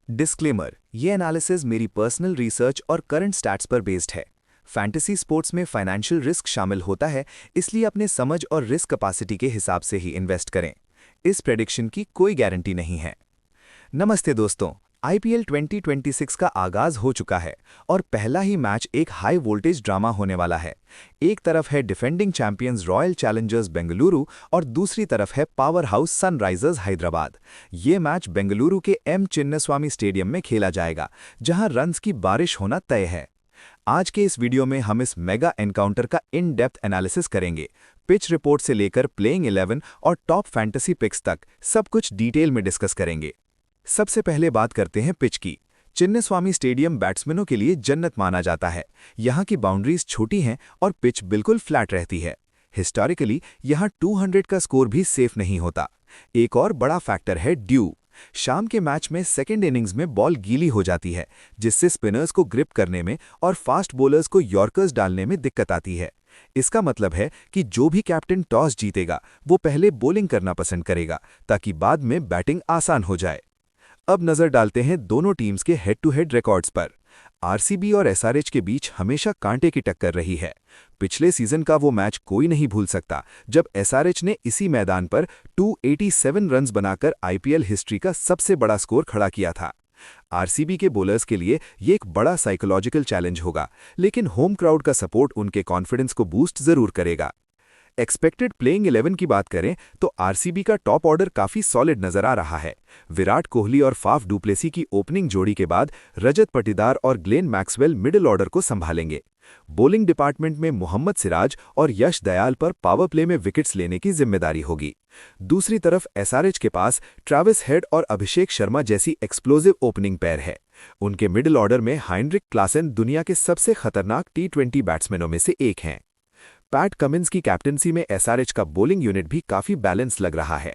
Disclaimer, ये analysis मेरी personal research और करंट स्टैट्स पर बेस्ड है। फैंटेसी स्पोर्ट्स में फाइनेंशियल रिस्क शामिल होता है, इसलिए अपने समझ और रिस्क कैपेसिटी के हिसाब से ही इन्वेस्ट करें। इस प्रेडिक्शन की कोई गारंटी नहीं है। नमस्ते दोस्तों, आईपीएल 2026 का आगाज हो चुका है और पहला ही मैच एक हाई वोल्टेज ड्रामा होने वाला है। एक तरफ है defending champions royal Challengers Bengaluru और दूसरी तरफ है पावर हाउस सनराइजर्स हैदराबाद। ये मैच बेंगलुरु के एम चिन्नास्वामी स्टेडियम में खेला जाएगा, जहां रन्स की बारिश होना तय है। आज के इस वीडियो में हम इस मेगा एनकाउंटर का इन डेप्थ एनालिसिस करेंगे। पिच रिपोर्ट से लेकर प्लेइंग 11 और टॉप फैंटेसी पिक्स तक सब कुछ डिटेल में डिस्कस करेंगे। सबसे पहले बात करते हैं पिच की। चिन्नास्वामी स्टेडियम बैट्समैनों के लिए जन्नत माना जाता है। यहाँ की बाउंड्रीज छोटी हैं और पिच बिल्कुल फ्लैट रहती है। हिस्टोरिकली यहाँ 200 का स्कोर भी सेफ नहीं होता। एक और बड़ा फैक्टर है ड्यू। शाम के मैच में सेकेंड इनिंग्स में बॉल गीली हो जाती है, जिससे स्पिनर्स को ग्रिप करने में और फास्ट बॉलर्स को यॉर्कर्स डालने में दिक्कत आती है। इसका मतलब है कि जो भी कैप्टन टॉस जीतेगा वो पहले बॉलिंग करना पसंद करेगा, ताकि बाद में बैटिंग आसान हो जाए। अब नजर डालते हैं दोनों टीम्स के हेड टू हेड रिकॉर्ड्स पर। आरसीबी और एसआरएच के बीच हमेशा कांटे की टक्कर रही है। पिछले सीजन का वो मैच कोई नहीं भूल सकता, जब एसआरएच ने इसी मैदान पर 287 रन्स बनाकर आईपीएल हिस्ट्री का सबसे बड़ा स्कोर खड़ा किया था। आरसीबी के बॉलर्स के लिए ये एक बड़ा साइकोलॉजिकल चैलेंज होगा, लेकिन होम क्राउड का सपोर्ट उनके कॉन्फिडेंस को बूस्ट जरूर करेगा। एक्सपेक्टेड प्लेइंग 11 की बात करें तो आरसीबी का टॉप ऑर्डर काफी सॉलिड नजर आ रहा है। विराट कोहली और फाफ डुप्लेसी की ओपनिंग जोड़ी के बाद रजत पाटीदार और ग्लेन मैक्सवेल मिडिल ऑर्डर को संभालेंगे। बॉलिंग डिपार्टमेंट में मोहम्मद सिराज और यश दयाल पर पावर प्ले में विकेट्स लेने की जिम्मेदारी होगी। दूसरी तरफ एसआरएच के पास ट्रैविस हेड और अभिषेक शर्मा जैसी एक्सप्लोजिव ओपनिंग पेयर है। उनके मिडिल ऑर्डर में हाइंड्रिक क्लासेन दुनिया के सबसे खतरनाक टी20 बैट्समैनों में से एक हैं। पैट कमिंस की कैप्टनसी में एसआरएच का बॉलिंग यूनिट भी काफी बैलेंस लग रहा है।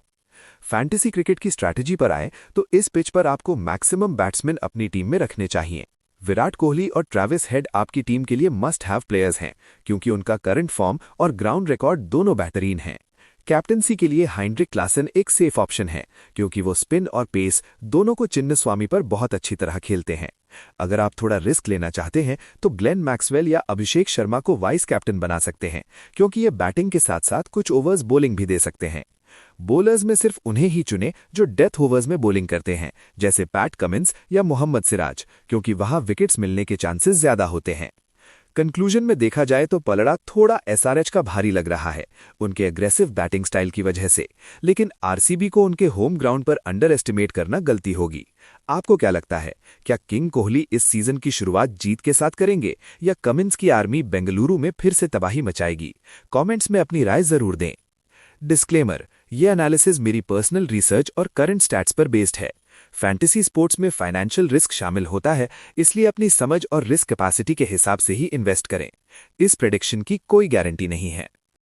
फैंटेसी क्रिकेट की स्ट्रैटेजी पर आए तो इस पिच पर आपको मैक्सिमम बैट्समैन अपनी टीम में रखने चाहिए। विराट कोहली और ट्रैविस हेड आपकी टीम के लिए मस्ट हैव प्लेयर्स हैं, क्योंकि उनका करंट फॉर्म और ग्राउंड रिकॉर्ड दोनों बेहतरीन हैं। कैप्टनसी के लिए हाइंड्रिक क्लासेन एक सेफ ऑप्शन है, क्योंकि वो स्पिन और पेस दोनों को चिन्नास्वामी पर बहुत अच्छी तरह खेलते हैं। अगर आप थोड़ा रिस्क लेना चाहते हैं तो ग्लेन मैक्सवेल या अभिषेक शर्मा को वाइस कैप्टन बना सकते हैं, क्योंकि ये बैटिंग के साथ साथ कुछ ओवर्स बॉलिंग भी दे सकते हैं। बॉलर्स में सिर्फ उन्हें ही चुने जो डेथ ओवर्स में बॉलिंग करते हैं, जैसे पैट कमिंस या मोहम्मद सिराज, क्योंकि वहां विकेट्स मिलने के चांसेस ज्यादा होते हैं। कंक्लूजन में देखा जाए तो पलड़ा थोड़ा एसआरएच का भारी लग रहा है, उनके एग्रेसिव बैटिंग स्टाइल की वजह से, लेकिन आरसीबी को उनके होम ग्राउंड पर अंडर एस्टिमेट करना गलती होगी। आपको क्या लगता है, क्या किंग कोहली इस सीजन की शुरुआत जीत के साथ करेंगे या कमिंस की आर्मी बेंगलुरु में फिर से तबाही मचाएगी? कमेंट्स में अपनी राय जरूर दें। डिस्क्लेमर, यह एनालिसिस मेरी पर्सनल रिसर्च और करंट स्टैट्स पर बेस्ड है। फैंटेसी स्पोर्ट्स में फाइनेंशियल रिस्क शामिल होता है, इसलिए अपनी समझ और रिस्क कैपेसिटी के हिसाब से ही इन्वेस्ट करें। इस प्रेडिक्शन की कोई गारंटी नहीं है।